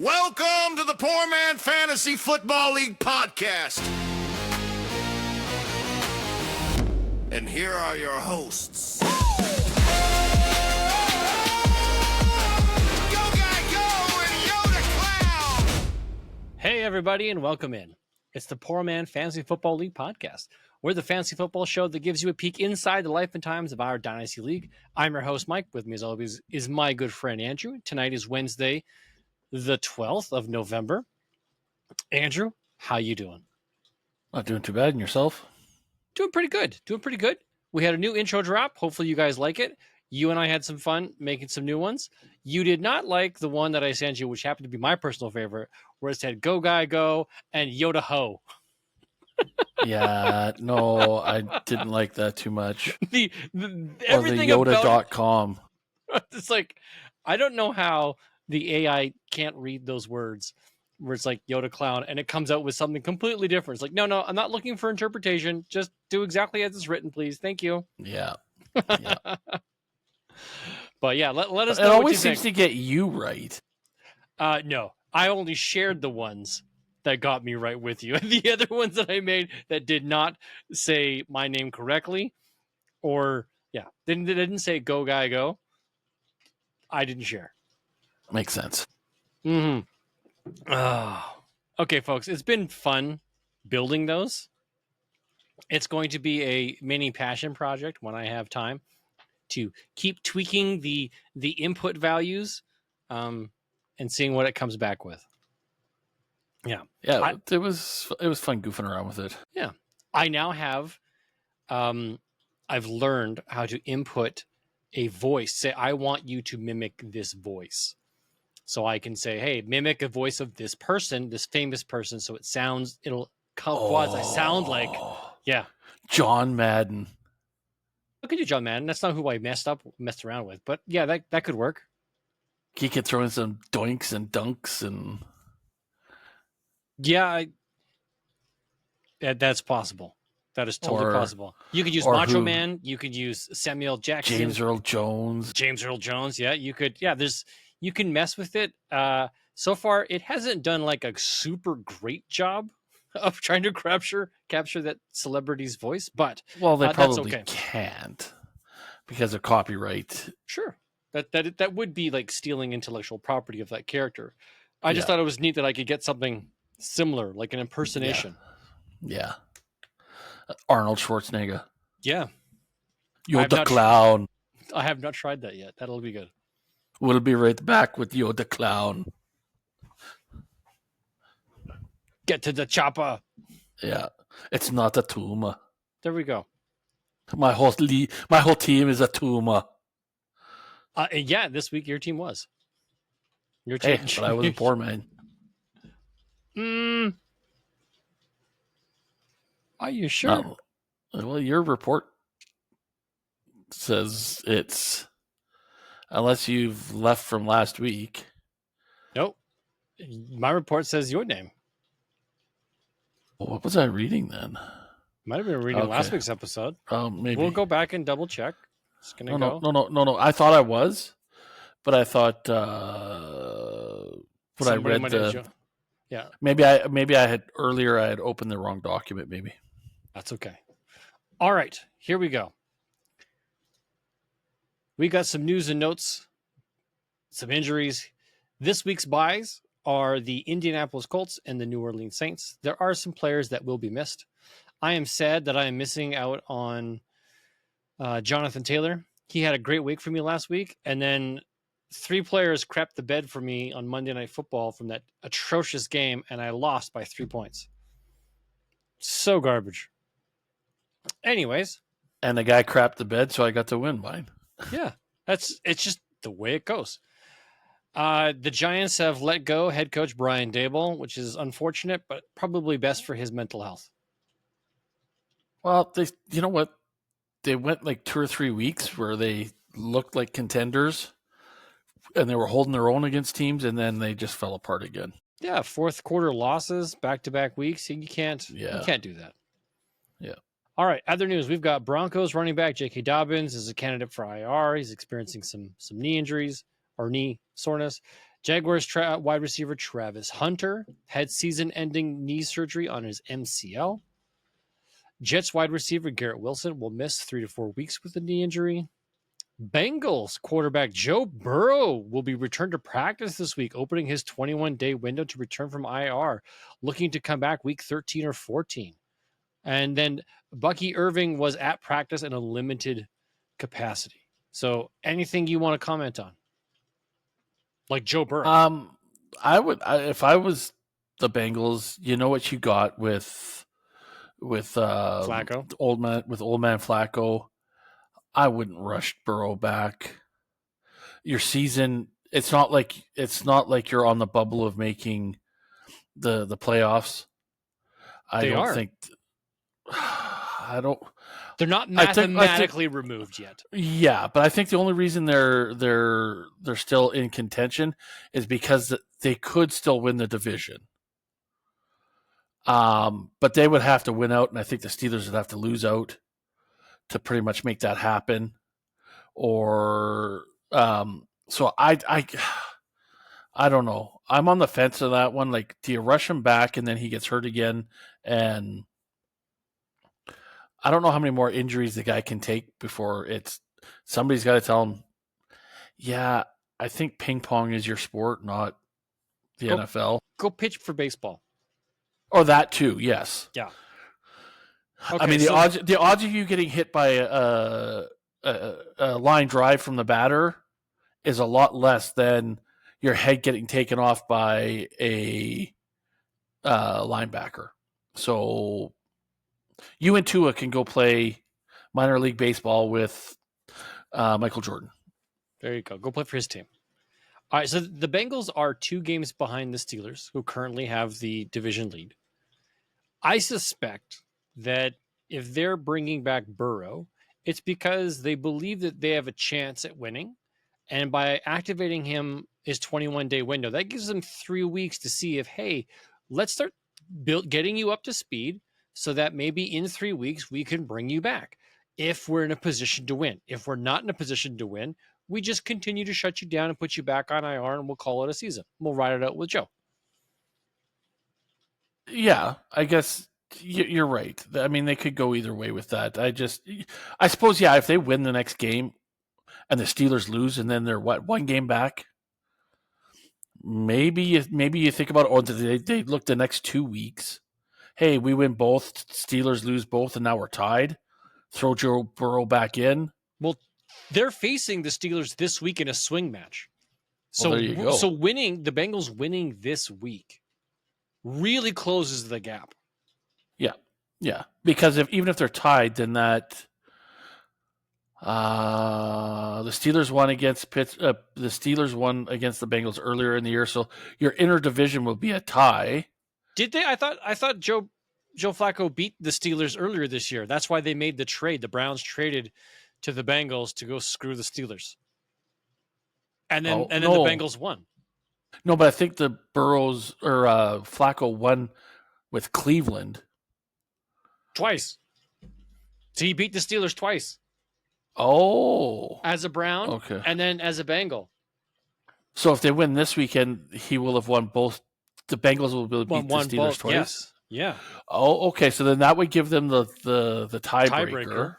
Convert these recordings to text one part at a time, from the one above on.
Welcome to the Poor Man Fantasy Football League podcast. And here are your hosts. Go Guy Go and Yoda Clown! Hey everybody and welcome in. It's the Poor Man Fantasy Football League podcast. We're the fantasy football show that gives you a peek inside the life and times of our Dynasty League. I'm your host, Mike. With me as always is my good friend, Andrew. Tonight is Wednesday, the 12th of November. Andrew, how you doing? Not doing too bad. And yourself? Doing pretty good. We had a new intro drop. Hopefully you guys like it. You and I had some fun making some new ones. You did not like the one that I sent you, which happened to be my personal favorite, where it said Go Guy Go and Yoda Ho. Yeah, no, I didn't like that too much. Everything or the about Yoda.com. It's like, I don't know how the AI can't read those words where it's like Yoda Clown and it comes out with something completely different. It's like, no, I'm not looking for interpretation. Just do exactly as it's written, please. Thank you. Yeah. But yeah, let us know. It what always you seems think. to get you right. No, I only shared the ones that got me right with you. The other ones that I made that did not say my name correctly, or they didn't say Go Guy Go, I didn't share. Makes sense. Mm-hmm. Okay, folks, it's been fun building those. It's going to be a mini passion project when I have time to keep tweaking the input values and seeing what it comes back with. Yeah, it was fun goofing around with it. Yeah, I now have. I've learned how to input a voice. Say, I want you to mimic this voice. So I can say, hey, mimic a voice of this person, this famous person, so it'll quasi sound like, John Madden. Look at you, John Madden. That's not who I messed around with, but yeah, that could work. He could throw in some doinks and dunks and. Yeah, that's possible. That is totally possible. You could use Macho Man. You could use Samuel Jackson. James Earl Jones. Yeah, you could. Yeah, you can mess with it. So far, it hasn't done like a super great job of trying to capture that celebrity's voice, but they probably that's okay. Can't because of copyright. Sure, that would be like stealing intellectual property of that character. I just thought it was neat that I could get something similar, like an impersonation. Yeah. Arnold Schwarzenegger. Yeah. Yoda Clown. I have not tried that yet. That'll be good. We'll be right back with Yoda Clown. Get to the chopper. Yeah. It's not a tumor. There we go. My whole team is a tumor. Yeah, this week your team was. Your team. Hey, but I was a poor man. Are you sure? Well, your report says it's unless you've left from last week. Nope. My report says your name. Well, what was I reading then? Might have been reading last week's episode. Maybe. We'll go back and double check. Just gonna go. No. I thought I was, but I thought when I read the. Yeah. Maybe I had earlier. I had opened the wrong document. Maybe. That's okay. All right, here we go. We got some news and notes, some injuries. This week's buys are the Indianapolis Colts and the New Orleans Saints. There are some players that will be missed. I am sad that I am missing out on Jonathan Taylor. He had a great week for me last week, and then 3 players crapped the bed for me on Monday Night Football from that atrocious game, and I lost by 3 points. So garbage. Anyways. And the guy crapped the bed, so I got to win mine. Yeah, it's just the way it goes. The Giants have let go head coach Brian Daboll, which is unfortunate, but probably best for his mental health. Well, you know what? They went like 2 or 3 weeks where they looked like contenders and they were holding their own against teams, and then they just fell apart again. Yeah, fourth quarter losses, back-to-back weeks. You can't do that. Yeah. All right, other news. We've got Broncos running back J.K. Dobbins is a candidate for IR. He's experiencing some knee injuries or knee soreness. Jaguars wide receiver Travis Hunter had season-ending knee surgery on his MCL. Jets wide receiver Garrett Wilson will miss 3 to 4 weeks with a knee injury. Bengals quarterback Joe Burrow will be returned to practice this week, opening his 21-day window to return from IR, looking to come back week 13 or 14. And then Bucky Irving was at practice in a limited capacity. So anything you want to comment on? Like Joe Burrow. If I was the Bengals, you know what you got with Flacco. old man Flacco. I wouldn't rush Burrow back. Your season, it's not like you're on the bubble of making the playoffs. They're not mathematically removed yet. Yeah, but I think the only reason they're still in contention is because they could still win the division. But they would have to win out, and I think the Steelers would have to lose out to pretty much make that happen. Or so I don't know. I'm on the fence of that one. Like, do you rush him back and then he gets hurt again? And I don't know how many more injuries the guy can take before somebody's got to tell him, yeah, I think ping pong is your sport, not the NFL. Go pitch for baseball. Or that too, yes. Yeah. Okay, I mean, the odds of you getting hit by a line drive from the batter is a lot less than your head getting taken off by a linebacker. So you and Tua can go play minor league baseball with Michael Jordan. There you go. Go play for his team. All right, so the Bengals are 2 games behind the Steelers, who currently have the division lead. I suspect that if they're bringing back Burrow, it's because they believe that they have a chance at winning. And by activating him his 21-day window, that gives them 3 weeks to see if, hey, let's start getting you up to speed so that maybe in 3 weeks we can bring you back if we're in a position to win. If we're not in a position to win, we just continue to shut you down and put you back on IR, and we'll call it a season. We'll ride it out with Joe. Yeah, I guess you're right. I mean, they could go either way with that. I suppose, yeah, if they win the next game and the Steelers lose and then they're, 1 game back, maybe you think about, or they look the next 2 weeks. Hey, we win both, Steelers lose both, and now we're tied. Throw Joe Burrow back in. Well, they're facing the Steelers this week in a swing match. So, there you go. So the Bengals winning this week really closes the gap. Yeah. Because even if they're tied, then that the Steelers won against the Bengals earlier in the year, so your interdivision will be a tie. Did they? I thought Joe Flacco beat the Steelers earlier this year. That's why they made the trade. The Browns traded to the Bengals to go screw the Steelers. And then the Bengals won. No, but I think the Burrows or Flacco won with Cleveland twice. So he beat the Steelers twice. Oh. As a Brown, okay, and then as a Bengal. So if they win this weekend, he will have won both. The Bengals will beat the Steelers twice. Yes. Yeah. Oh, okay. So then that would give them the tiebreaker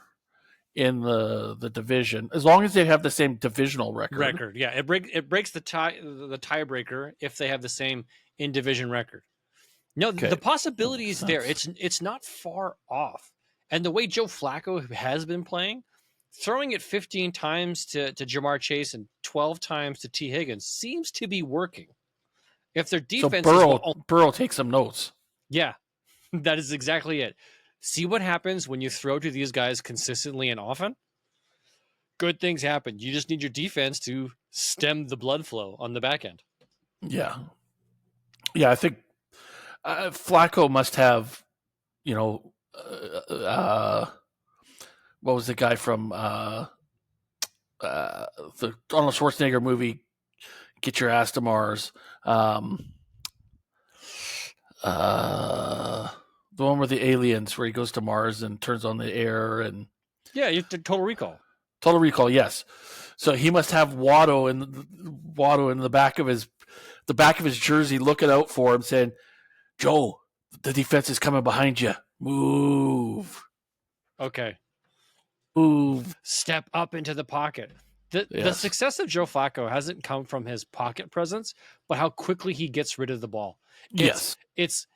in the division, as long as they have the same divisional record. Yeah, it breaks the tiebreaker if they have the same in division record. No, okay. The possibility is there. It's not far off. And the way Joe Flacco has been playing, throwing it 15 times to Jamar Chase and 12 times to T. Higgins seems to be working. If their defense Burrow takes some notes. Yeah, that is exactly it. See what happens when you throw to these guys consistently and often? Good things happen. You just need your defense to stem the blood flow on the back end. Yeah. Yeah, I think Flacco must have, what was the guy from the Arnold Schwarzenegger movie, Get Your Ass to Mars? The one with the aliens, where he goes to Mars and turns on the air, and you have Total Recall. Total Recall, yes. So he must have Watto in the back of his the back of his jersey looking out for him saying, Joe, the defense is coming behind you. Move. Okay. Move. Step up into the pocket. The success of Joe Flacco hasn't come from his pocket presence, but how quickly he gets rid of the ball. It's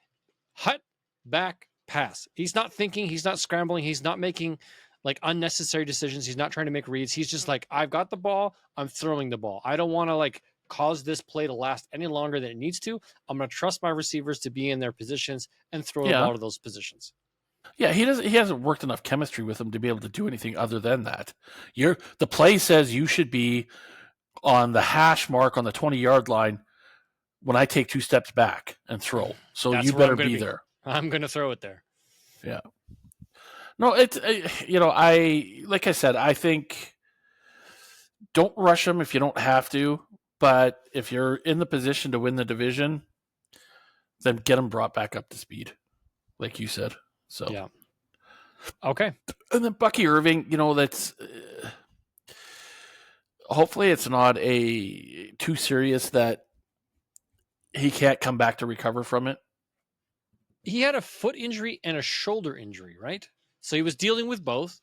hut, back, pass. He's not thinking. He's not scrambling. He's not making like unnecessary decisions. He's not trying to make reads. He's just like, I've got the ball. I'm throwing the ball. I don't want to like cause this play to last any longer than it needs to. I'm going to trust my receivers to be in their positions and throw the ball to those positions. Yeah, he hasn't worked enough chemistry with him to be able to do anything other than that. The play says you should be on the hash mark on the 20-yard line when I take 2 steps back and throw. So you better be there. I'm going to throw it there. Yeah. No, it's like I said, I think don't rush him if you don't have to, but if you're in the position to win the division, then get him brought back up to speed, like you said. So yeah, okay. And then Bucky Irving, that's hopefully it's not too serious that he can't come back to recover from it. He had a foot injury and a shoulder injury, right? So he was dealing with both.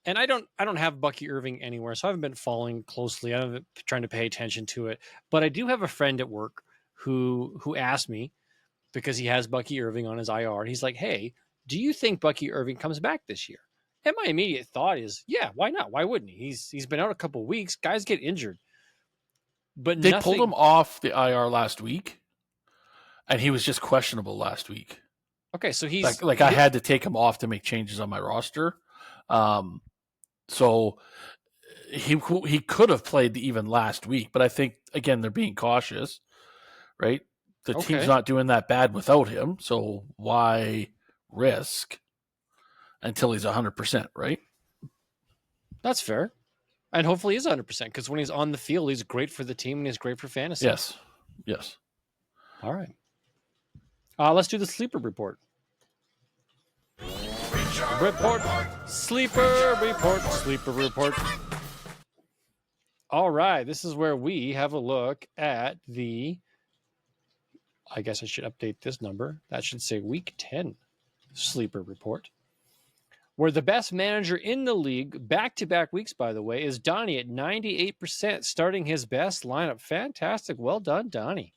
And I don't have Bucky Irving anywhere, so I haven't been following closely. I haven't been trying to pay attention to it. But I do have a friend at work who asked me, because he has Bucky Irving on his IR, and he's like, hey, do you think Bucky Irving comes back this year? And my immediate thought is, yeah, why not? Why wouldn't he? He's been out a couple of weeks. Guys get injured. But they pulled him off the IR last week, and he was just questionable last week. Okay, so he's like I had to take him off to make changes on my roster. So he could have played even last week, but I think again they're being cautious, right? The team's not doing that bad without him, so why risk until he's 100%, right? That's fair. And hopefully he's 100%, because when he's on the field, he's great for the team and he's great for fantasy. Yes. All right. Let's do the sleeper report. Sleeper report. All right. This is where we have a look at I guess I should update this number. That should say week 10 sleeper report, where the best manager in the league, back-to-back weeks, by the way, is Donnie at 98%, starting his best lineup. Fantastic. Well done, Donnie.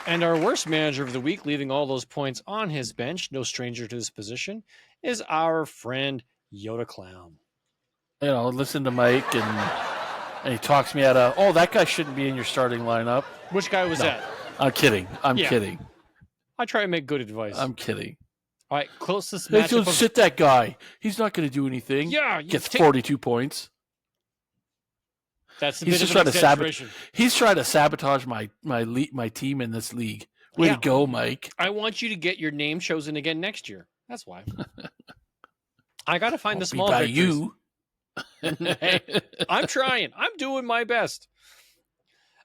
And our worst manager of the week, leaving all those points on his bench, no stranger to this position, is our friend Yoda Clown. Listen to Mike, and he talks me out of, that guy shouldn't be in your starting lineup. Which guy was that? I'm kidding. I'm kidding. I try to make good advice. I'm kidding. All right, closest matchup. Don't sit that guy. He's not going to do anything. Yeah. Gets 42 points. That's he's just trying to He's trying to sabotage my team in this league. Way to go, Mike. I want you to get your name chosen again next year. That's why. I got to find the small victories. You. Hey, I'm trying. I'm doing my best.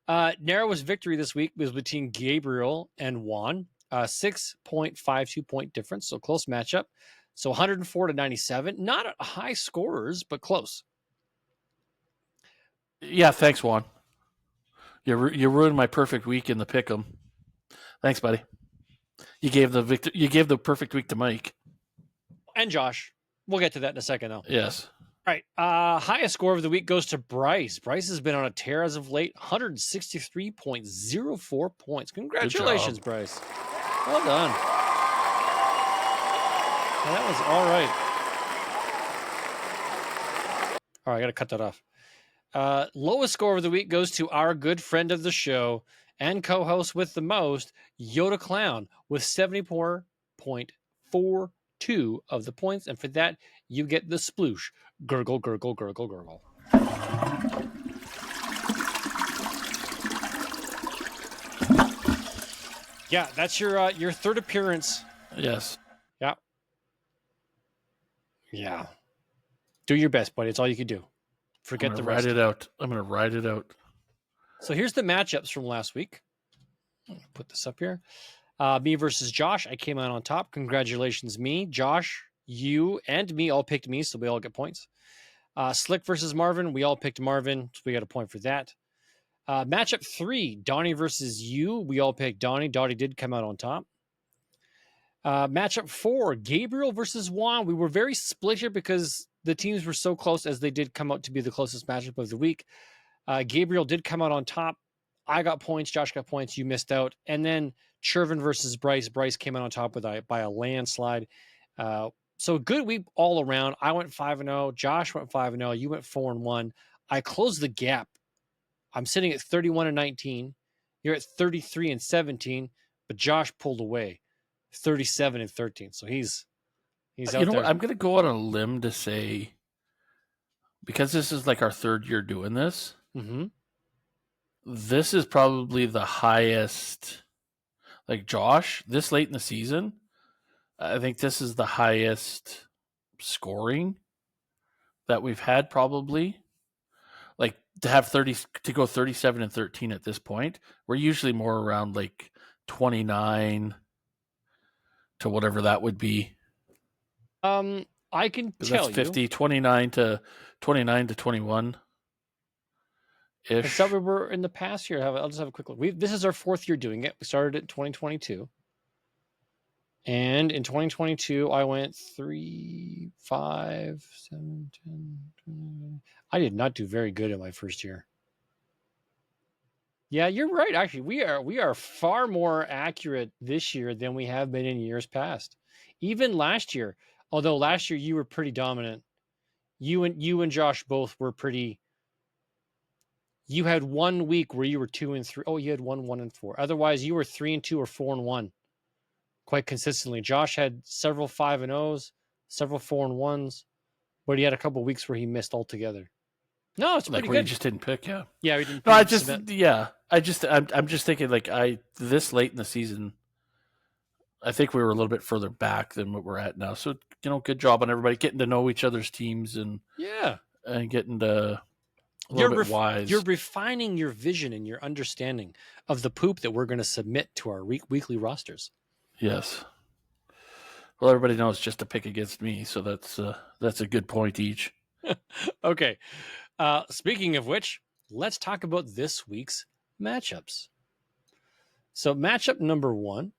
Narrowest victory this week was between Gabriel and Juan. 6.52 point difference, so close matchup. So 104 to 97. Not high scorers, but close. Yeah, thanks, Juan. You ruined my perfect week in the pick'em. Thanks, buddy. You gave the perfect week to Mike and Josh. We'll get to that in a second, though. Yes. All right. Highest score of the week goes to Bryce. Bryce has been on a tear as of late. 163.04 points. Congratulations, Bryce. Well done. That was all right. All right, I got to cut that off. Lowest score of the week goes to our good friend of the show and co-host with the most, Yoda Clown, with 74.42 of the points. And for that, you get the sploosh. Gurgle, gurgle, gurgle, gurgle. Yeah, that's your third appearance. Yes. Yeah. Yeah. Do your best, buddy. It's all you can do. Forget the rest. I'm going to ride it out. So here's the matchups from last week. Put this up here. Me versus Josh. I came out on top. Congratulations, me. Josh, you, and me all picked me, so we all get points. Slick versus Marvin. We all picked Marvin, so we got a point for that. Matchup 3, Donnie versus you. We all picked Donnie. Donnie did come out on top. Matchup 4, Gabriel versus Juan. We were very split here because the teams were so close, as they did come out to be the closest matchup of the week. Gabriel did come out on top. I got points. Josh got points. You missed out. And then Chervin versus Bryce. Bryce came out on top by a landslide. So good week all around. I went 5-0. Josh went 5-0. You went 4-1. I closed the gap. I'm sitting at 31-19. You're at 33-17. But Josh pulled away, 37-13. So he's out there. What? I'm going to go on a limb to say, because this is like our third year doing this, this is probably the highest, like Josh, this late in the season, I think this is the highest scoring that we've had probably. Like to have 30, to go 37-13 at this point, we're usually more around like 29 to whatever that would be. I can tell that's 50, 29 to 21 ish. Is that where we're in the past year? I'll just have a quick look. This is our 4th year doing it. We started in 2022. And in 2022, I went 3, 5, 7, 10, 20. I did not do very good in my first year. Yeah, you're right. Actually, we are far more accurate this year than we have been in years past. Even last year, although last year you were pretty dominant. You and Josh both were pretty. You had 1 week where you were 2-3. Oh, you had 1-4. Otherwise, you were 3-2 or 4-1 quite consistently. Josh had several 5-0s, several 4-1s, but he had a couple of weeks where he missed altogether. No, it's pretty like where good. You just didn't pick, yeah. Yeah, we didn't. No, I'm just thinking like this late in the season, I think we were a little bit further back than what we're at now. So good job on everybody getting to know each other's teams and getting to a little bit wise. You're refining your vision and your understanding of the poop that we're going to submit to our weekly rosters. Yes. Well, everybody knows just to pick against me, so that's a good point each. Okay. Speaking of which, let's talk about this week's matchups. So matchup number 1,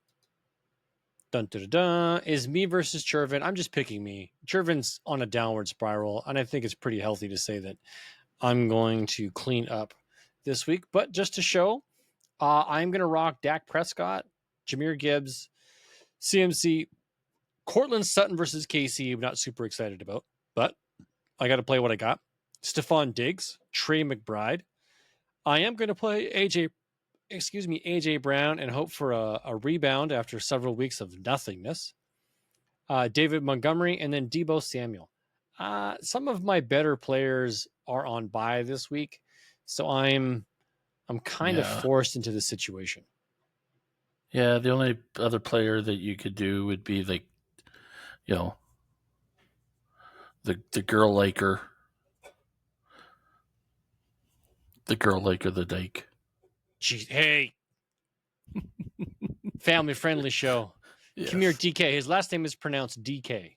is me versus Chervin. I'm just picking me. Chervin's on a downward spiral, and I think it's pretty healthy to say that I'm going to clean up this week. But just to show, I'm going to rock Dak Prescott, Jahmyr Gibbs, CMC, Cortland Sutton versus KC. I'm not super excited about, but I got to play what I got. Stephon Diggs, Trey McBride. I am going to play AJ Brown and hope for a rebound after several weeks of nothingness. David Montgomery and then Deebo Samuel. Some of my better players are on bye this week, so I'm kind of forced into this situation. Yeah, the only other player that you could do would be like, the girl liker. The girl liker, the dyke. Jeez, hey. Family friendly show. Yes. Come here, DK. His last name is pronounced DK.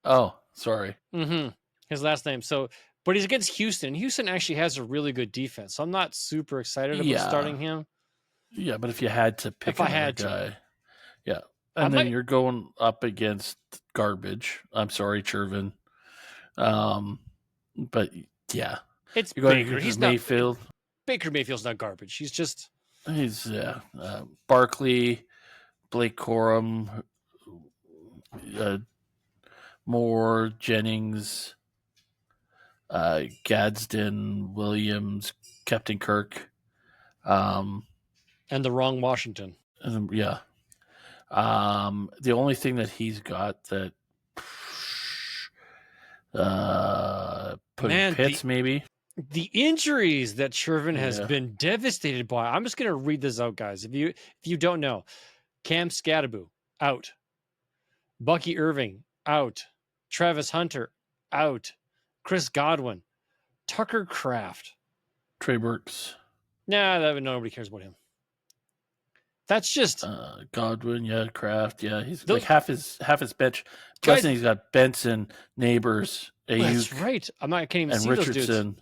Oh, sorry. His last name. So, but he's against Houston. Houston actually has a really good defense. So I'm not super excited about starting him. Yeah, but if you had to pick another guy. Yeah. And then you're going up against garbage. I'm sorry, Chervin. But yeah. It's you're going Baker. He's Mayfield. Not Baker Mayfield's not garbage. He's Barkley, Blake Corum, Moore, Jennings, Gadsden, Williams, Captain Kirk, and the wrong Washington. Yeah. The only thing that he's got that Pitts maybe. The injuries that Chervin has been devastated by. I'm just going to read this out, guys. If you don't know, Cam Scadaboo out, Bucky Irving out, Travis Hunter out, Chris Godwin, Tucker Kraft, Trey Burks. Nah, nobody cares about him. That's just Godwin, yeah, Kraft, yeah. He's Those- like half his bench. Guys- Plus, he's got Benson, Neighbors, that's Ayuk, right. I can't even and see those dudes. Richardson.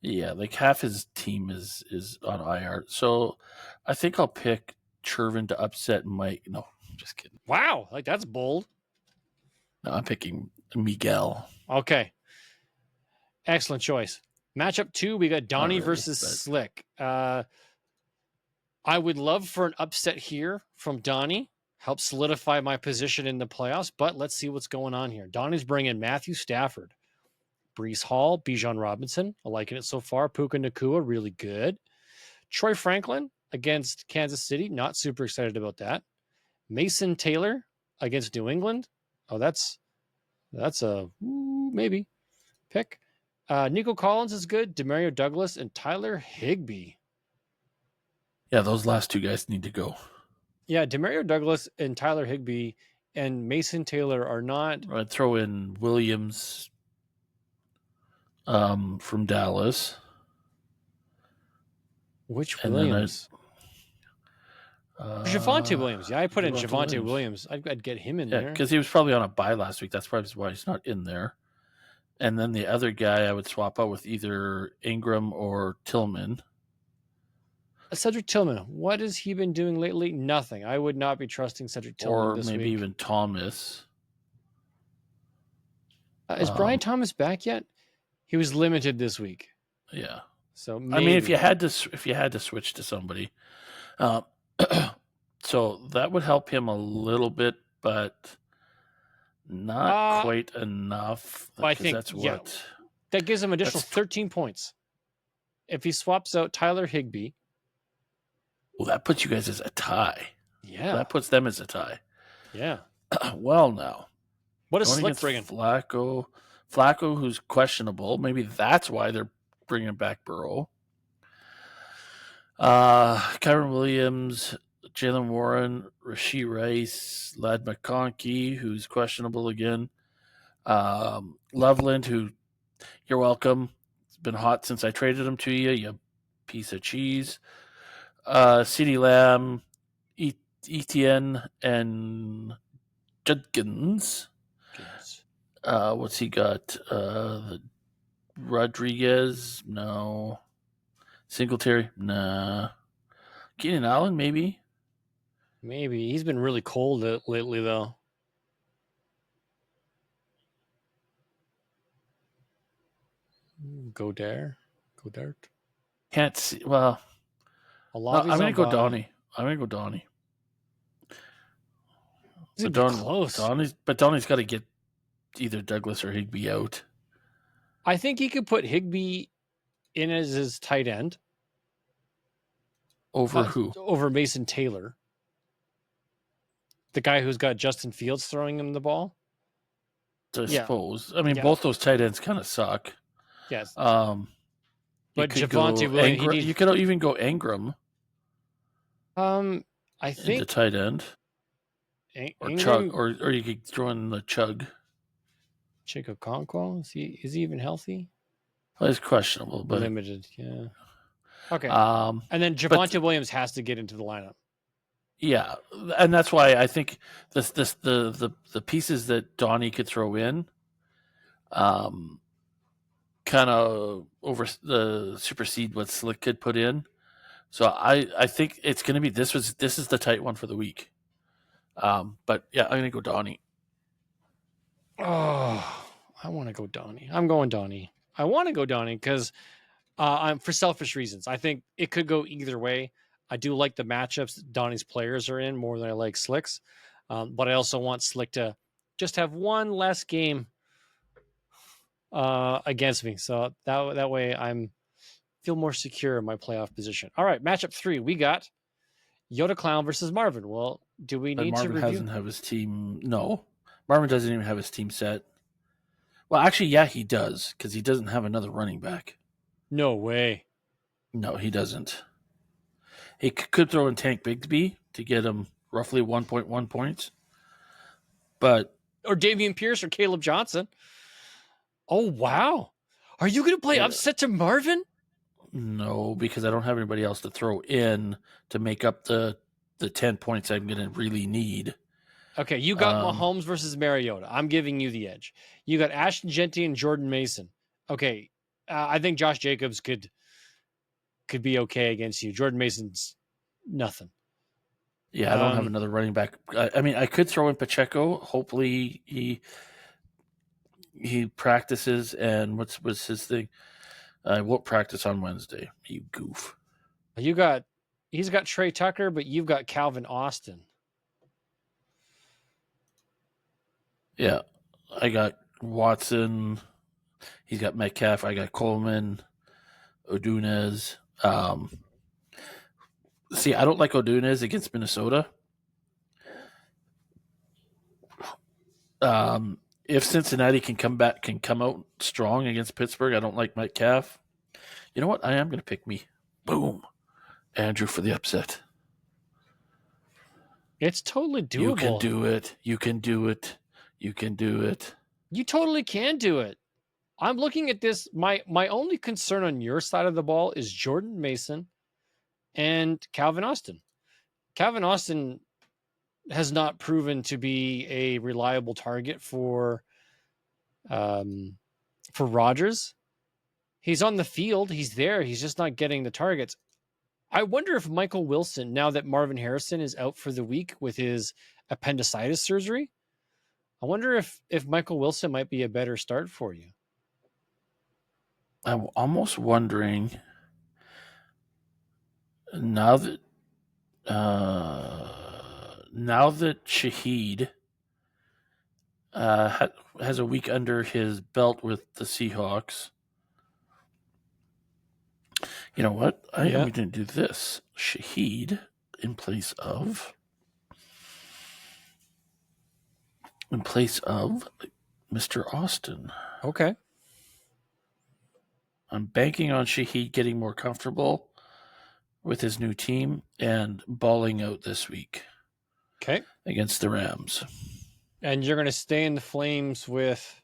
Yeah, like half his team is on IR. So I think I'll pick Chervin to upset Mike. No, just kidding. Wow, like that's bold. No, I'm picking Miguel. Okay. Excellent choice. Matchup 2, we got Donnie really, versus but- Slick. I would love for an upset here from Donnie. Help solidify my position in the playoffs, but let's see what's going on here. Donnie's bringing Matthew Stafford, Brees Hall, Bijan Robinson. I'm liking it so far. Puka Nakua, really good. Troy Franklin against Kansas City. Not super excited about that. Mason Taylor against New England. Oh, that's a maybe pick. Nico Collins is good. Demario Douglas and Tyler Higbee. Yeah, those last two guys need to go. Yeah, Demario Douglas and Tyler Higbee and Mason Taylor are not. I'd throw in Williams from Dallas. Which And then Williams? Javonte Williams. Yeah, I put in Javonte Javonte Williams. I'd get him in Yeah, there. because he was probably on a bye last week. That's probably why he's not in there. And then the other guy I would swap out with either Ingram or Tillman. Cedric Tillman. What has he been doing lately? Nothing. I would not be trusting Cedric Tillman Or this maybe week. even Thomas. Is Brian Thomas back yet? He was limited this week. Yeah. So I mean, if maybe. you had to switch to somebody, so that would help him a little bit, but not quite enough. I 'cause think, that's yeah. what. That gives him additional That's- 13 points. If he swaps out Tyler Higbee. Well, that puts you guys as a tie. Yeah. That puts them as a tie. Yeah. Well, now What is going Slick against bringing? Flacco, who's questionable. Maybe that's why they're bringing back Burrow. Kyron Williams, Jalen Warren, Rashee Rice, Lad McConkey, who's questionable again. Loveland, who you're welcome. It's been hot since I traded him to you, you piece of cheese. CeeDee Lamb, Etienne, and Judkins. What's he got? Rodriguez? No. Singletary? Nah. Keenan Allen? Maybe. Maybe. He's been really cold lately, though. Godert? Can't see. Well, no, I'm going to go Donnie. He's But close. Donnie's got to get either Douglas or Higbee out. I think he could put Higbee in as his tight end. Over who? Over Mason Taylor. The guy who's got Justin Fields throwing him the ball. I Yeah. suppose. I mean, Yeah. both those tight ends kind of suck. Yes. You But could Javonte go Williams, Ingram- you could even go Ingram I in the think tight end, or Ingram, Chug, or you could throw in the Chug. Chico Conquo, is he even healthy? Well, it's questionable, but Limited, yeah. Okay. um, And then Javonte Williams has to get into the lineup. yeah, and that's why I think the pieces that Donnie could throw in, kind of supersede what Slick could put in. So I think it's going to be this is the tight one for the week. But yeah, I'm going to go Donnie. Oh, I want to go Donnie. I'm going Donnie. I want to go Donnie because I'm for selfish reasons. I think it could go either way. I do like the matchups that Donnie's players are in more than I like Slick's. But I also want Slick to just have one less game against me. So that way I'm feel more secure in my playoff position. All right, matchup 3. We got Yoda Clown versus Marvin. Well, do we But need Marvin to review? doesn't have his team. No, Marvin doesn't even have his team set. Well, actually, yeah, he does because he doesn't have another running back. No way. No, he doesn't. He could throw in Tank Bigsby to get him roughly 1.1 points. But Or Dameon Pierce or Caleb Johnson. Oh, wow. Are you going to play Yeah. upset to Marvin? no, because I don't have anybody else to throw in to make up the the 10 points I'm going to really need. Okay, you got Mahomes versus Mariota. I'm giving you the edge. You got Ashton Genty and Jordan Mason. Okay, I think Josh Jacobs could be okay against you. Jordan Mason's nothing. Yeah, I don't have another running back. I mean, I could throw in Pacheco. Hopefully he practices. And what's his thing? I won't practice on Wednesday. You goof. He's got Trey Tucker, but you've got Calvin Austin. Yeah, I got Watson. He's got Metcalf. I got Coleman, Odunez. See, I don't like Odunez against Minnesota. If Cincinnati can come out strong against Pittsburgh, I don't like Metcalf. You know what? I am going to pick me. Boom. Andrew for the upset. It's totally doable. You can do it. You can do it. You can do it. You totally can do it. I'm looking at this. My only concern on your side of the ball is Jordan Mason and Calvin Austin. Calvin Austin has not proven to be a reliable target for Rodgers. He's on the field. He's there. He's just not getting the targets. I wonder if Michael Wilson, now that Marvin Harrison is out for the week with his appendicitis surgery, I wonder if Michael Wilson might be a better start for you. I'm almost wondering now that Shaheed has a week under his belt with the Seahawks. You know what? I am going to do this. Shaheed in place of Mr. Austin. Okay. I'm banking on Shaheed getting more comfortable with his new team and balling out this week. Okay. Against the Rams. And you're going to stay in the flames with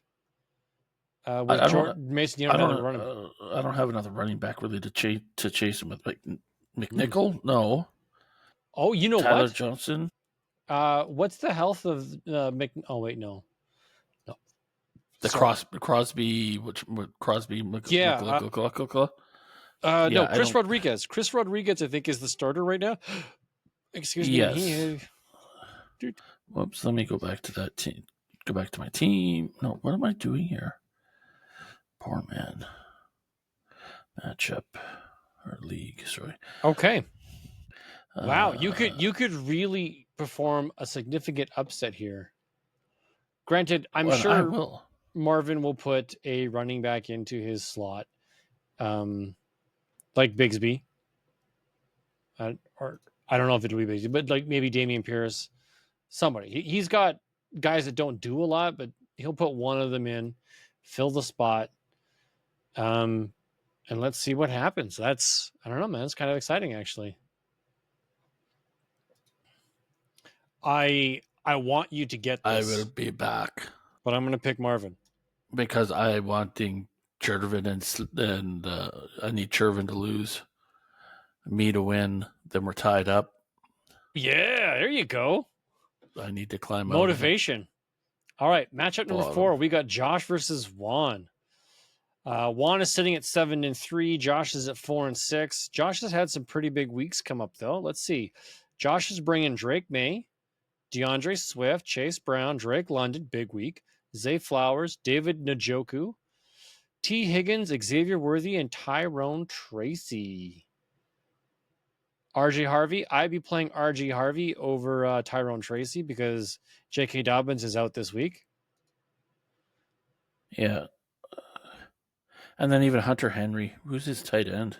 Jordan Mason. You don't have running. I don't have another running back really to chase him with. Like McNichol? No. Oh, you know Tyler what? Johnson? What's the health of Mc? Oh wait, no. Crosby. Crosby? Yeah. No, Chris Rodriguez. Chris Rodriguez, I think, is the starter right now. Excuse me. Yes. Whoops. Let me go back to that team. Go back to my team. No, what am I doing here? Poor man. Matchup or league. Sorry. Okay. Wow, you could really perform a significant upset here. Granted, I'm sure I will. Marvin will put a running back into his slot, like Bigsby, or I don't know if it'll be Bigsby, but like maybe Dameon Pierce, somebody. He's got guys that don't do a lot, but he'll put one of them in, fill the spot, and let's see what happens. I don't know, man. It's kind of exciting, actually. I want you to get this. I will be back. But I'm going to pick Marvin. Because I wanting Chervin and I need Chervin to lose, me to win. Then we're tied up. Yeah, there you go. I need to climb motivation. All right, matchup number 4. We got Josh versus Juan. Juan is sitting at 7-3. Josh is at 4-6. Josh has had some pretty big weeks come up though. Let's see. Josh is bringing Drake May, DeAndre Swift, Chase Brown, Drake London, big week. Zay Flowers, David Njoku, T. Higgins, Xavier Worthy, and Tyrone Tracy. RJ Harvey. I'd be playing RJ Harvey over Tyrone Tracy because J.K. Dobbins is out this week. Yeah. And then even Hunter Henry. Who's his tight end?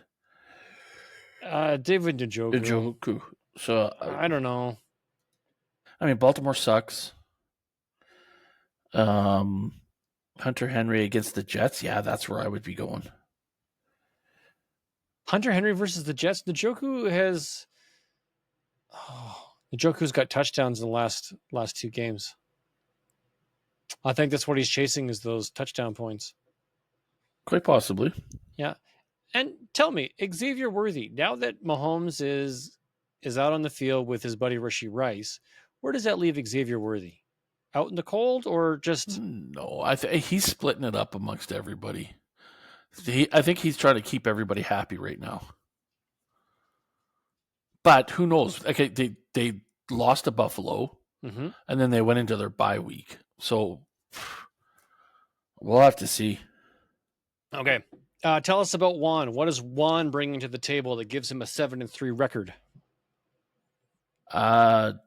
David Njoku. So I don't know. I mean, Baltimore sucks. Hunter Henry against the Jets. Yeah, that's where I would be going. Hunter Henry versus the Jets. Njoku's got touchdowns in the last 2 games. I think that's what he's chasing is those touchdown points. Quite possibly. Yeah. And tell me, Xavier Worthy, now that Mahomes is is out on the field with his buddy Rishi Rice, where does that leave Xavier Worthy? Out in the cold or just... No, he's splitting it up amongst everybody. I think he's trying to keep everybody happy right now. But who knows? Okay, they lost to Buffalo, and then they went into their bye week. So we'll have to see. Okay. Tell us about Juan. What is Juan bringing to the table that gives him a 7-3 record?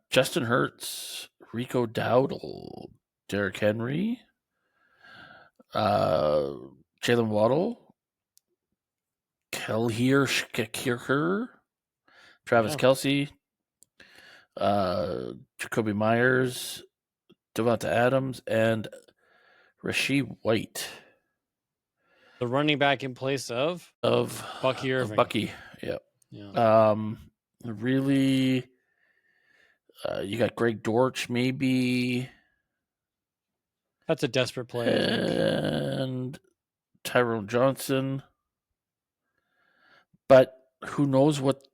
Justin Hurts, Rico Dowdle, Derrick Henry, Jalen Waddle, Kelhier, Travis Kelce, Jacoby Myers, Devonta Adams, and Rasheed White. The running back in place of Bucky Irving. Bucky, yeah. Really, you got Greg Dortch, maybe. That's a desperate play. And Tyrone Johnson. But who knows what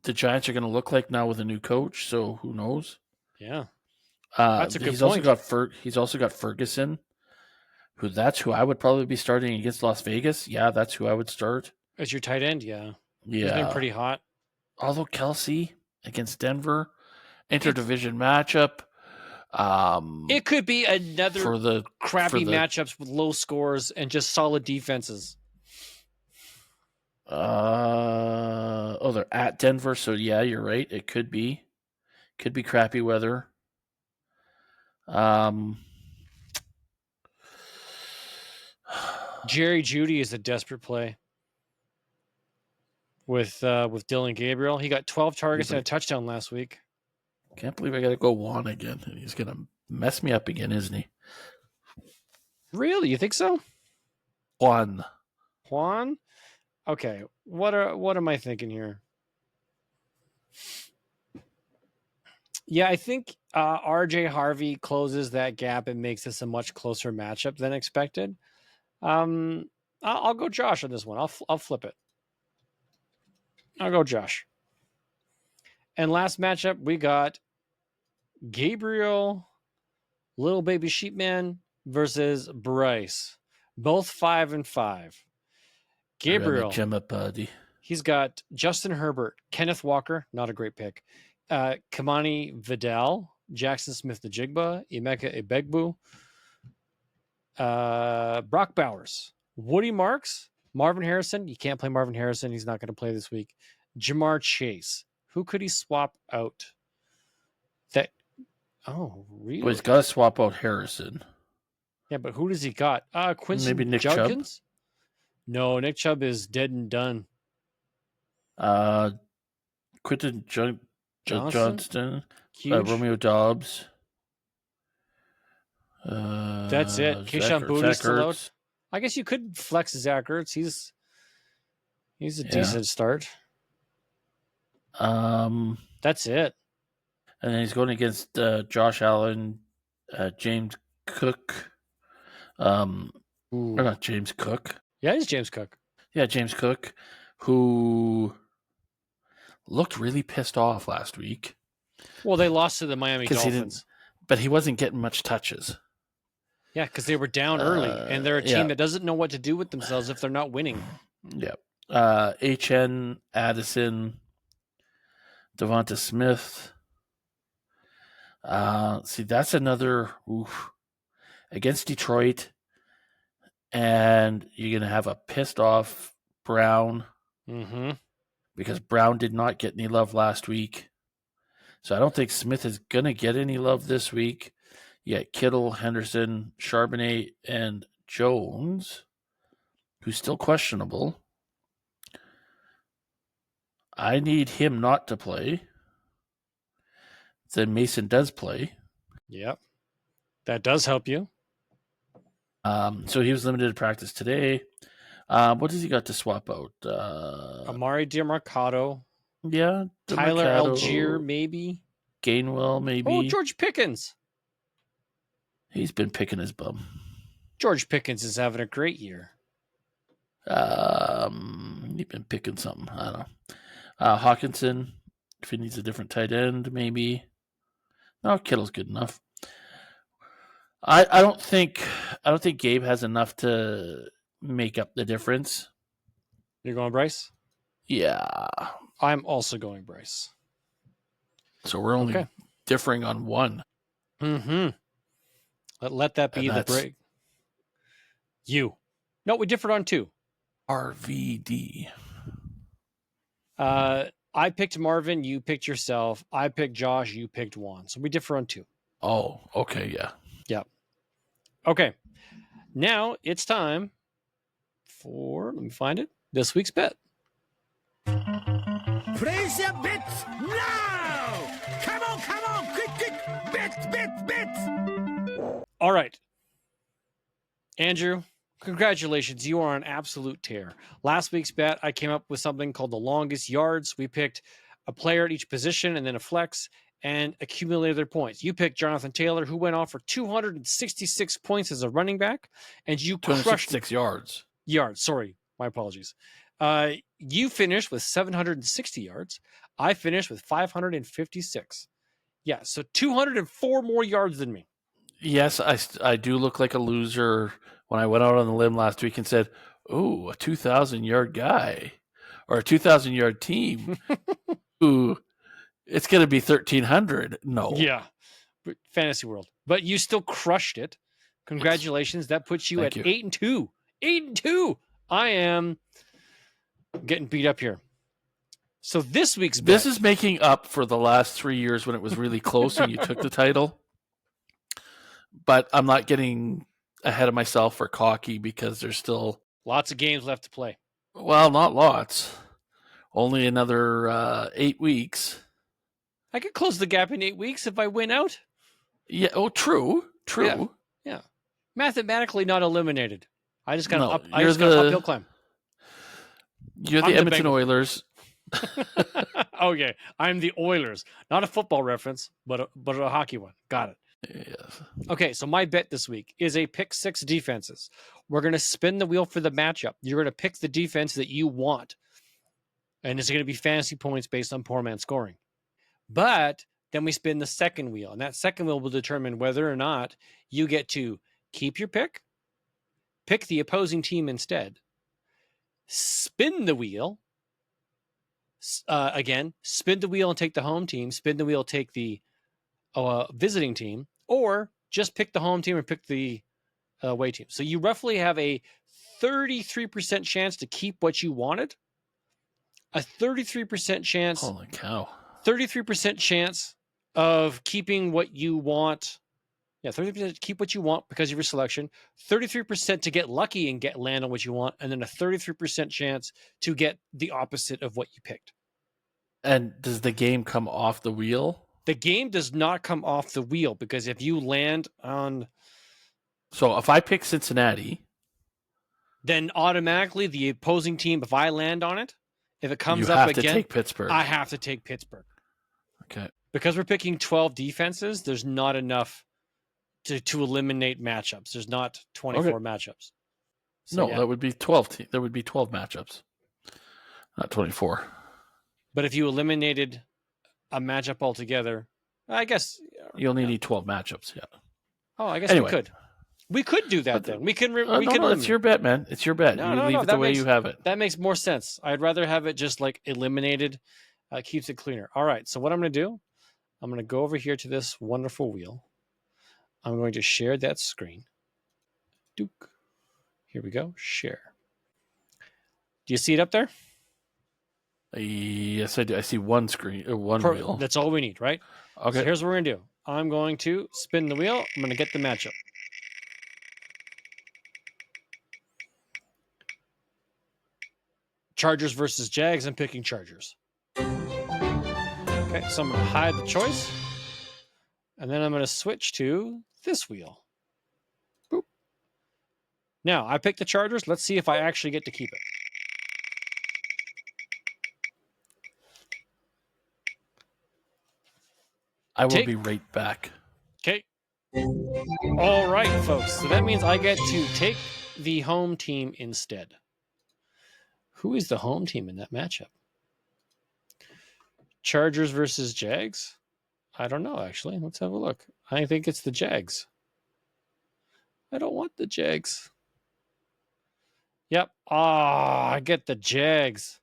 the Giants are going to look like now with a new coach, so who knows? Yeah. That's a good point. He's also got Ferguson, that's who I would probably be starting against Las Vegas. Yeah, that's who I would start. As your tight end, yeah. Yeah. He's been pretty hot. Although Kelce against Denver, interdivision matchup. It could be another crappy matchups with low scores and just solid defenses. They're at Denver, so yeah, you're right. It could be crappy weather. Jerry Jeudy is a desperate play with Dylan Gabriel. He got 12 targets and a touchdown last week. Can't believe I got to go Juan again. He's gonna mess me up again, isn't he? Really? You think so? Juan. Okay. What am I thinking here? Yeah, I think RJ Harvey closes that gap and makes this a much closer matchup than expected. I'll go Josh on this one. I'll flip it. I'll go Josh. And last matchup, we got Gabriel, Little Baby Sheepman versus Bryce. Both 5-5. Gabriel, he's got Justin Herbert, Kenneth Walker, not a great pick, Kamani Vidal, Jackson Smith-Njigba, Emeka Ebegbu, Brock Bowers, Woody Marks, Marvin Harrison. You can't play Marvin Harrison. He's not going to play this week. Jamar Chase. Who could he swap out? Really? Well, he's got to swap out Harrison. Yeah, but who does he got? Quincy maybe Nick Judkins? Chubb? No, Nick Chubb is dead and done. Quentin Johnston, Romeo Dobbs. That's it. Keyshawn Booty's still out. I guess you could flex Zach Ertz. He's a decent start. That's it. And then he's going against Josh Allen, James Cook. Or not James Cook. Yeah, it's James Cook. Yeah, James Cook, who looked really pissed off last week. Well, they lost to the Miami Dolphins. But he wasn't getting much touches. Yeah, because they were down early, and they're a team that doesn't know what to do with themselves if they're not winning. Yeah. HN, Addison, Devonta Smith. See, that's another against Detroit, and you're going to have a pissed off Brown because Brown did not get any love last week. So I don't think Smith is going to get any love this week. You got Kittle, Henderson, Charbonnet, and Jones, who's still questionable. I need him not to play. Then Mason does play. Yep. That does help you. So he was limited to practice today. What does he got to swap out? Amari DiMarcado. Yeah. Tyler Algier, maybe. Gainwell, maybe. Oh, George Pickens. He's been picking his bum. George Pickens is having a great year. He's been picking something. I don't know. Hawkinson, If he needs a different tight end, maybe. No, Kittle's good enough. I don't think Gabe has enough to make up the difference. You're going Bryce? Yeah. I'm also going Bryce. So we're only differing on one. Mm-hmm. Let that be the break. No, we differed on 2. RVD. I picked Marvin, you picked yourself. I picked Josh, you picked Juan. So we differ on 2. Oh, okay, yeah. Yep. Okay. Now it's time for, let me find it, this week's bet. Place your bets now! Come on, quick, bet! All right. Andrew, congratulations. You are on absolute tear. Last week's bet, I came up with something called the longest yards. We picked a player at each position and then a flex and accumulated their points. You picked Jonathan Taylor, who went off for 266 points as a running back, and you crushed 266 yards. Yards, sorry. My apologies. You finished with 760 yards. I finished with 556. Yeah, so 204 more yards than me. Yes, I do look like a loser when I went out on the limb last week and said, "Ooh, a 2,000-yard guy or a 2,000-yard team. Ooh, it's going to be 1,300." No. Yeah, fantasy world. But you still crushed it. Congratulations. That puts you at 8-2. 8-2. I am getting beat up here. So this week's bet. This is making up for the last 3 years when it was really close and you took the title. But I'm not getting ahead of myself or cocky because there's still lots of games left to play. Well, not lots. Only another 8 weeks. I could close the gap in 8 weeks if I win out. Yeah. Oh, true. Yeah. Mathematically not eliminated. I just got an uphill climb. You're the Edmonton Oilers. Okay, I'm the Oilers. Not a football reference, but a hockey one. Got it. Yes. Okay, so my bet this week is a pick 6 defenses. We're going to spin the wheel for the matchup. You're going to pick the defense that you want. And it's going to be fantasy points based on poor man scoring. But then we spin the second wheel. And that second wheel will determine whether or not you get to keep your pick the opposing team instead, spin the wheel, again, spin the wheel and take the home team, spin the wheel, take the visiting team, or just pick the home team and pick the away team. So you roughly have a 33% chance to keep what you wanted, a 33% chance. Holy cow. 33% chance of keeping what you want. Yeah, 30% to keep what you want because of your selection, 33% to get lucky and land on what you want, and then a 33% chance to get the opposite of what you picked. And does the game come off the wheel? The game does not come off the wheel because if you land on... So if I pick Cincinnati... Then automatically the opposing team, if I land on it, if it comes up again... You have to take Pittsburgh. I have to take Pittsburgh. Okay. Because we're picking 12 defenses, there's not enough to eliminate matchups. There's not 24 matchups. So, that would be 12. There would be 12 matchups, not 24. But if you eliminated a matchup altogether, I guess you only need 12 matchups. Yeah. Oh, I guess we could. We could do that then. We can. It's your bet, man. It's your bet. You leave it the way you have it. That makes more sense. I'd rather have it just like eliminated. Keeps it cleaner. All right. So what I'm going to do, I'm going to go over here to this wonderful wheel. I'm going to share that screen. Duke. Here we go. Share. Do you see it up there? Yes, I do. I see one screen, one wheel. That's all we need, right? Okay. So here's what we're going to do. I'm going to spin the wheel. I'm going to get the matchup. Chargers versus Jags. I'm picking Chargers. Okay, so I'm going to hide the choice. And then I'm going to switch to this wheel. Boop. Now, I picked the Chargers. Let's see if I actually get to keep it. I will be right back. Okay. All right, folks. So that means I get to take the home team instead. Who is the home team in that matchup? Chargers versus Jags? I don't know, actually. Let's have a look. I think it's the Jags. I don't want the Jags. Yep. I get the Jags.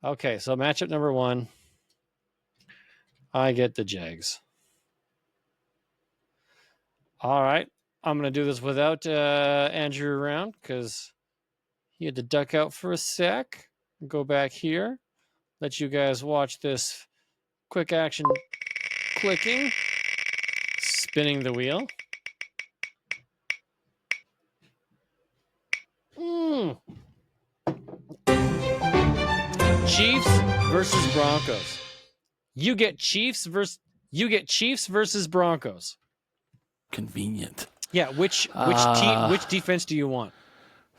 Okay, so matchup number 1. I get the Jags. All right. I'm going to do this without Andrew around because he had to duck out for a sec. Go back here. Let you guys watch this quick action clicking, spinning the wheel. Chiefs versus Broncos. You get Chiefs versus Broncos. Convenient. Yeah, which defense do you want?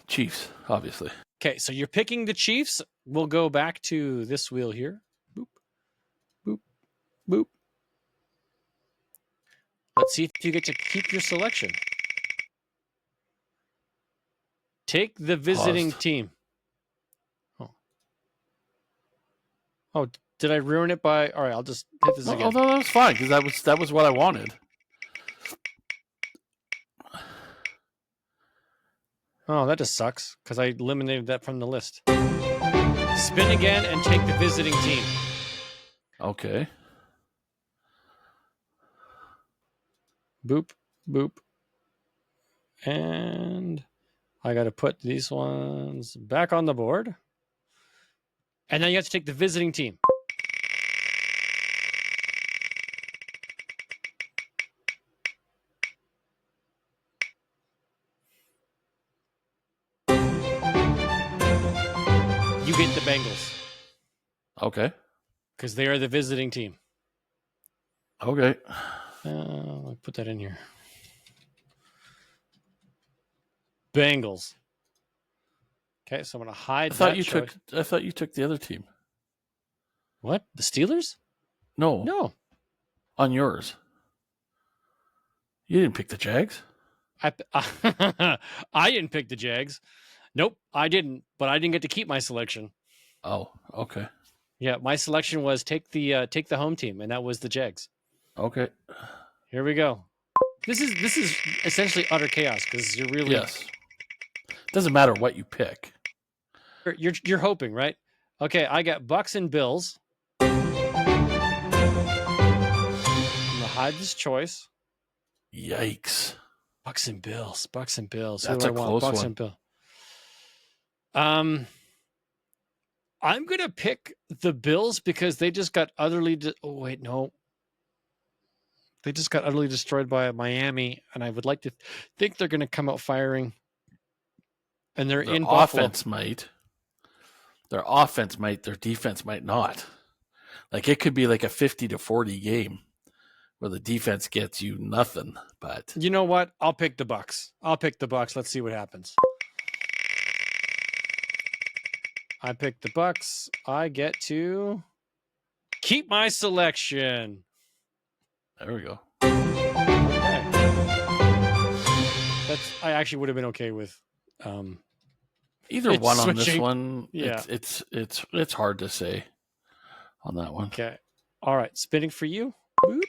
Chiefs, obviously. Okay, so you're picking the Chiefs. We'll go back to this wheel here. Boop, boop, boop. Let's see if you get to keep your selection. Take the visiting team. Oh, did I ruin it by? All right, I'll just hit this again. Oh, no, that was fine because that was what I wanted. Oh, that just sucks because I eliminated that from the list. Spin again and take the visiting team. Okay. Boop, boop. And I got to put these ones back on the board. And now you have to take the visiting team. You get the Bengals. Okay. Because they are the visiting team. Okay. I'll put that in here. Bengals. Okay, so I'm going to hide that choice. I thought you took the other team. What? The Steelers? No. No. On yours. You didn't pick the Jags. I didn't pick the Jags. Nope, I didn't. But I didn't get to keep my selection. Oh, okay. Yeah, my selection was take the home team, and that was the Jags. Okay. Here we go. This is essentially utter chaos because you're really Doesn't matter what you pick. You're hoping, right? Okay, I got Bucks and Bills. I'm gonna hide this choice. Yikes. Bucks and Bills. Bucks and Bills. That's a close Bucks one. and Bills. I'm gonna pick the Bills because they just got utterly. They just got utterly destroyed by Miami, and I would like to think they're going to come out firing. And they're in Buffalo. Their offense might. Their defense might not. Like it could be like a 50-40 game where the defense gets you nothing. But you know what? I'll pick the Bucks. Let's see what happens. I picked the Bucks. I get to keep my selection. There we go. Okay. I actually would have been okay with either one on this switching. one. Yeah. It's hard to say on that one. Okay. All right. Spinning for you. Boop.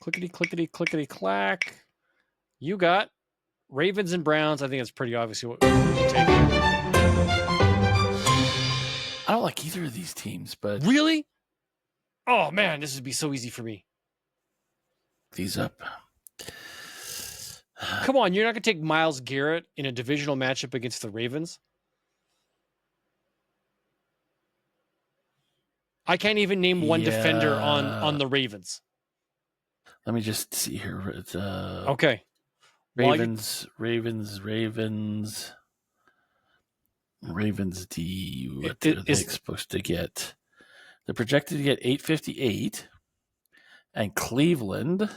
Clickety, clickety, clickety, clack. You got Ravens and Browns. I think it's pretty obvious what we can take here. I don't like either of these teams, but really? Oh man, this would be so easy for me. These up. Come on, you're not going to take Myles Garrett in a divisional matchup against the Ravens? I can't even name one defender on the Ravens. Let me just see here. It's, okay. Ravens D. What are they supposed to get? They're projected to get 858. And Cleveland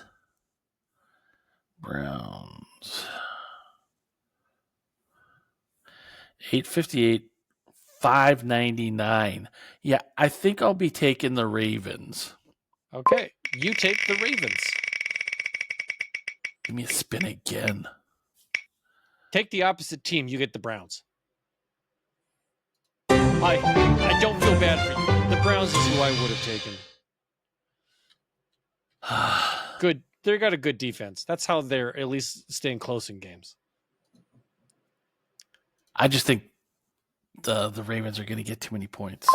Browns 858, 599. Yeah, I think I'll be taking the Ravens. Okay, you take the Ravens. Give me a spin again. Take the opposite team. You get the Browns. I don't feel bad for you. The Browns is who I would have taken. Good. They got a good defense. That's how they're at least staying close in games. I just think the Ravens are going to get too many points.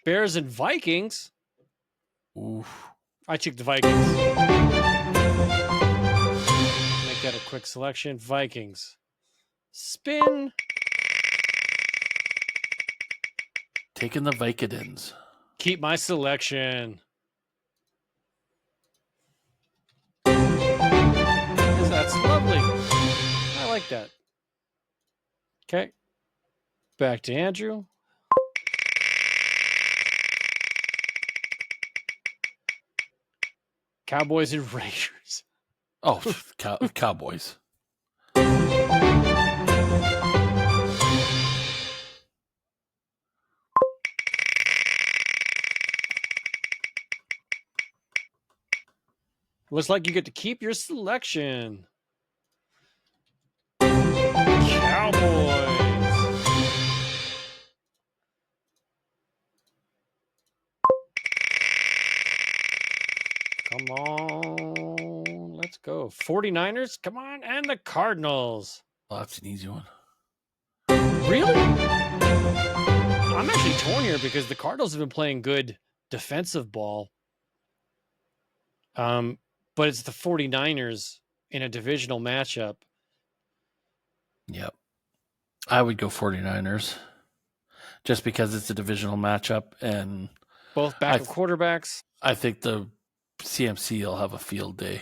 Bears and Vikings. Oof. I took the Vikings. Make that a quick selection. Vikings. Spin. Taking the Vicodins. Keep my selection. That's lovely. I like that. Okay. Back to Andrew. Cowboys and Raiders. Oh, Cowboys. Looks like you get to keep your selection. Cowboys. Come on. Let's go. 49ers. Come on. And the Cardinals. Oh, that's an easy one. Really? I'm actually torn here because the Cardinals have been playing good defensive ball. But it's the 49ers in a divisional matchup. Yep. I would go 49ers just because it's a divisional matchup and both backup quarterbacks. I think the CMC will have a field day.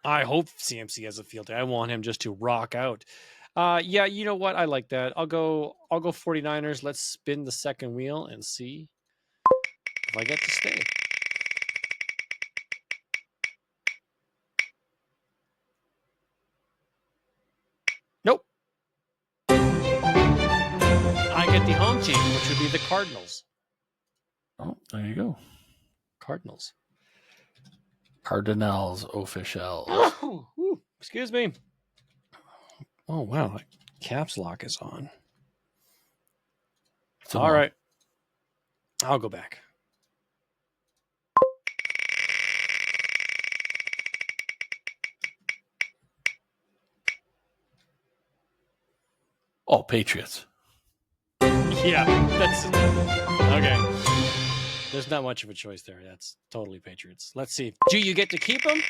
I hope CMC has a field day. I want him just to rock out. Yeah, you know what? I like that. I'll go 49ers. Let's spin the second wheel and see if I get to stay. Nope. I get the home team, which would be the Cardinals. Oh, there you go. Cardinals official. Excuse me. Oh, wow. Caps lock is on. All right. I'll go back. Oh, Patriots. Yeah, that's okay. There's not much of a choice there. That's totally Patriots. Let's see. Do you get to keep them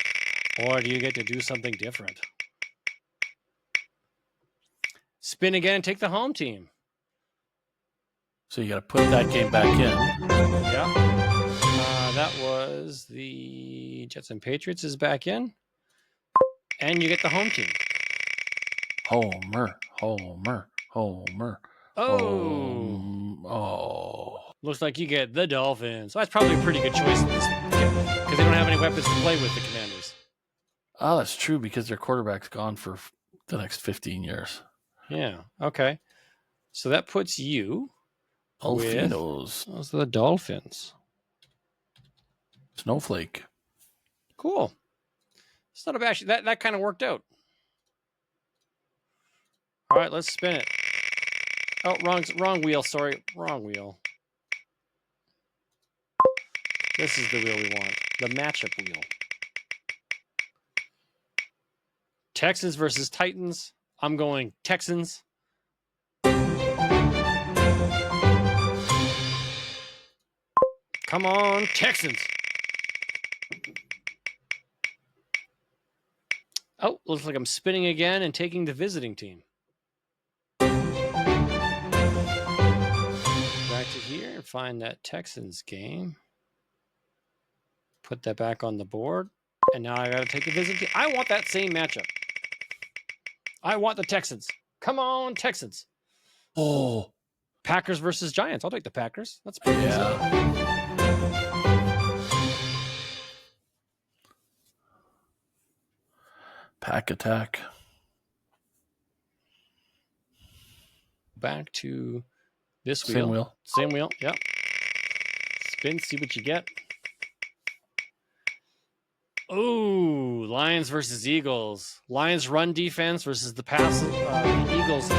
or do you get to do something different? Spin again and take the home team. So you got to put that game back in. Yeah. That was the Jets and Patriots is back in. And you get the home team. Homer. Oh. Looks like you get the Dolphins. So that's probably a pretty good choice because they don't have any weapons to play with, the Commanders. Oh, that's true because their quarterback's gone for the next 15 years. Yeah. Okay. So that puts you Dolphinos. Those are the Dolphins. Snowflake. Cool. It's not a bad. That kind of worked out. All right, let's spin it. Oh, wrong wheel. Sorry, wrong wheel. This is the wheel we want. The matchup wheel. Texans versus Titans. I'm going Texans. Come on, Texans. Oh, looks like I'm spinning again and taking the visiting team. Back to here and find that Texans game. Put that back on the board. And now I got to take the visiting team. I want that same matchup. I want the Texans. Come on, Texans. Oh. Packers versus Giants. I'll take the Packers. That's pretty easy. Pack attack. Back to this wheel. Same wheel. Same wheel. Yep. Spin, see what you get. Ooh, Lions versus Eagles. Lions run defense versus the pass. Eagles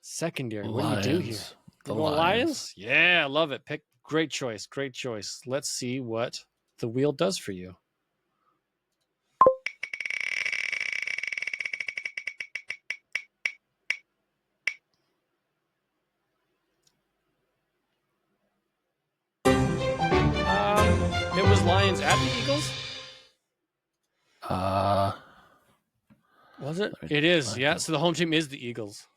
secondary. What do you do here? The We're going Lions. Lions? Yeah, I love it. Pick. Great choice. Great choice. Let's see what the wheel does for you. It was Lions at the Eagles. Was it? It is. Yeah. So the home team is the Eagles.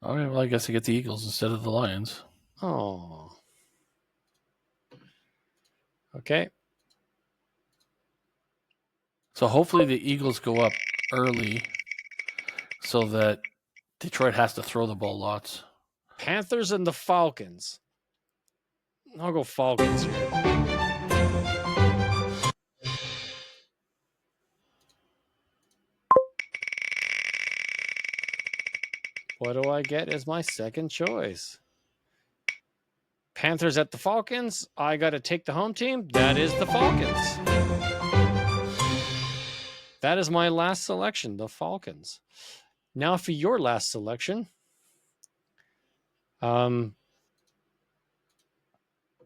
All right. Well, I guess I get the Eagles instead of the Lions. Oh. Okay. So hopefully the Eagles go up early so that Detroit has to throw the ball lots. Panthers and the Falcons. I'll go Falcons here. What do I get as my second choice? Panthers at the Falcons. I got to take the home team. That is the Falcons. That is my last selection, the Falcons. Now for your last selection. It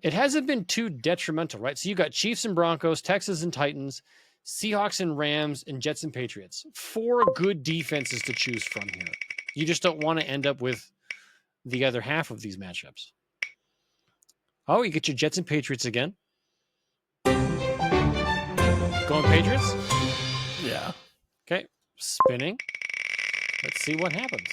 hasn't been too detrimental, right? So you got Chiefs and Broncos, Texans and Titans, Seahawks and Rams, and Jets and Patriots. 4 good defenses to choose from here. You just don't want to end up with the other half of these matchups. Oh, you get your Jets and Patriots again. Going Patriots? Yeah. Okay, spinning. Let's see what happens.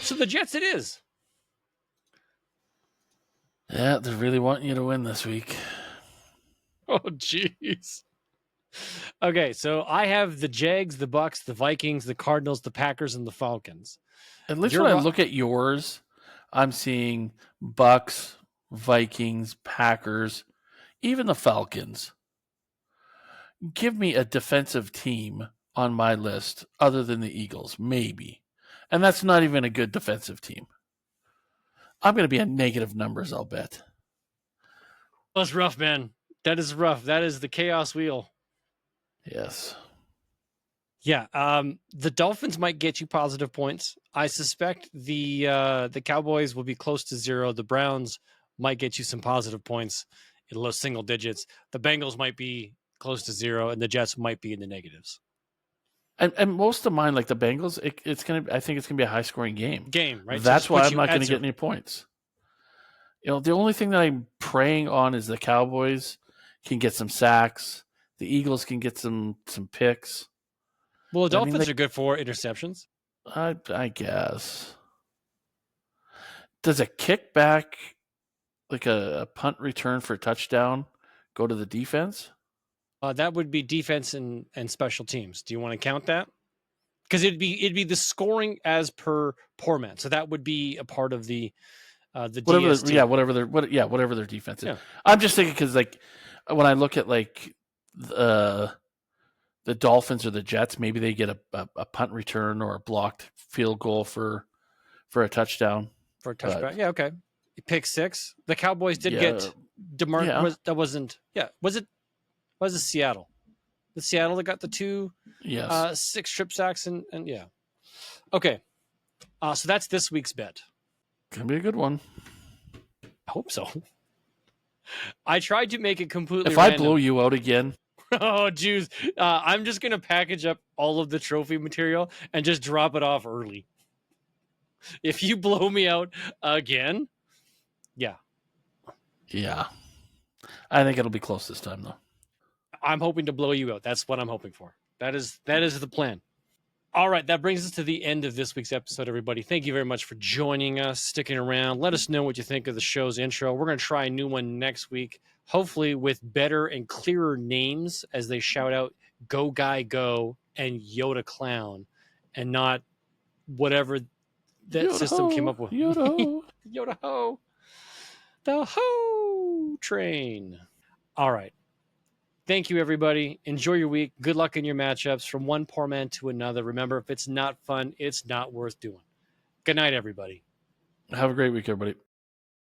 So the Jets it is. Yeah, they're really wanting you to win this week. Oh, jeez. Okay, so I have the Jags, the Bucks, the Vikings, the Cardinals, the Packers, and the Falcons. At least when I look at yours, I'm seeing Bucks, Vikings, Packers, even the Falcons. Give me a defensive team on my list other than the Eagles, maybe. And that's not even a good defensive team. I'm going to be at negative numbers, I'll bet. That's rough, man. That is rough. That is the chaos wheel. Yes. Yeah. The Dolphins might get you positive points. I suspect the Cowboys will be close to 0. The Browns might get you some positive points in low single digits. The Bengals might be close to 0, and the Jets might be in the negatives. And most of mine, like the Bengals, it's gonna. I think it's gonna be a high scoring game. Right? That's so why I'm not going to get any points. You know, the only thing that I'm praying on is the Cowboys can get some sacks. The Eagles can get some picks. Well, the Dolphins are good for interceptions. I guess. Does a kickback, like a punt return for a touchdown, go to the defense? That would be defense and special teams. Do you want to count that? Because it'd be the scoring as per format. So that would be a part of the whatever DST. Whatever their defense is. Yeah. I'm just thinking because like when I look at like the Dolphins or the Jets, maybe they get a punt return or a blocked field goal for a touchdown. For a touchback. Yeah, okay. Pick 6. The Cowboys did get DeMar. Yeah. That wasn't. Yeah. Was it Seattle? The Seattle that got the 2 6 strip sacks and yeah. Okay. So that's this week's bet. Gonna be a good one. I hope so. I tried to make it completely If random. I blow you out again. Oh, jeez. I'm just going to package up all of the trophy material and just drop it off early. If you blow me out again, yeah. Yeah. I think it'll be close this time, though. I'm hoping to blow you out. That's what I'm hoping for. That is the plan. All right, that brings us to the end of this week's episode, everybody. Thank you very much for joining us, sticking around. Let us know what you think of the show's intro. We're going to try a new one next week, hopefully with better and clearer names as they shout out Go Guy Go and Yoda Clown, and not whatever that Yoda system ho, came up with. Yoda ho. Yoda Ho. The Ho Train. All right. Thank you, everybody. Enjoy your week. Good luck in your matchups from one poor man to another. Remember, if it's not fun, it's not worth doing. Good night, everybody. Have a great week, everybody.